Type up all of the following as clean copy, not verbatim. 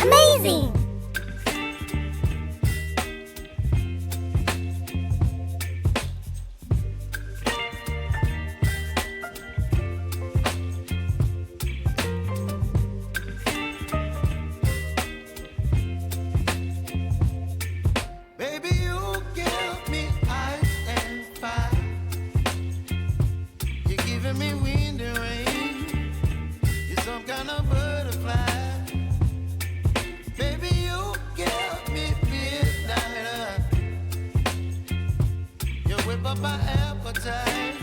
amazing! Baby, you give me ice and fire. You're giving me wind and rain. You're some kind of butterfly. Baby, you give me midnight. You whip up my appetite.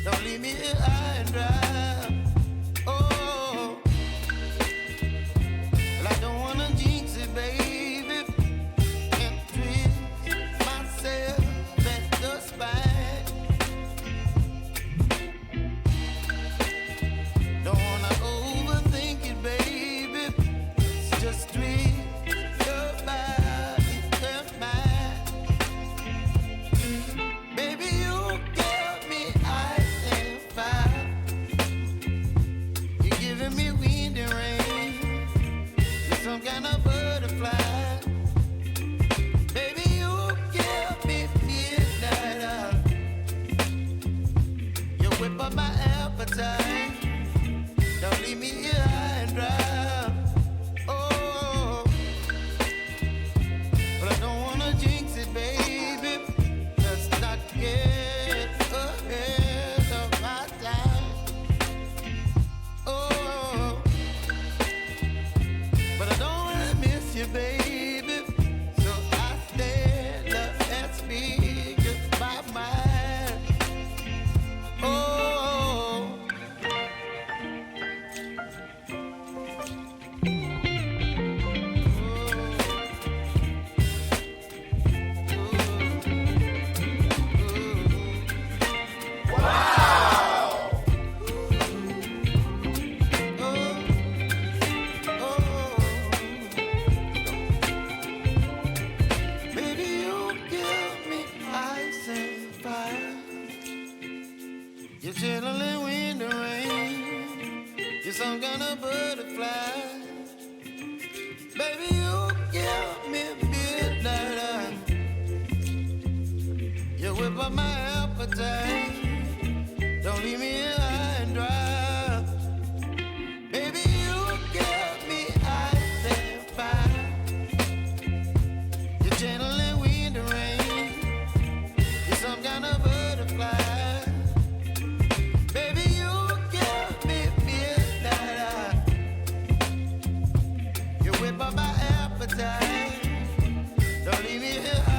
Don't leave me here high and dry. Oh, well, I don't wanna jinx it, baby. Don't leave me here high and dry. Oh, but I don't wanna jinx it, baby. Let's not get ahead of my time. Oh, but I don't wanna miss you, baby. So I stand up and speak my mind. Oh. up my appetite. Don't leave me here high and dry. Baby, you give me ice and fire. You're gentle and wind and rain. You're some kind of butterfly. Baby, you give me midnight. You whip up my appetite. Don't leave me here high.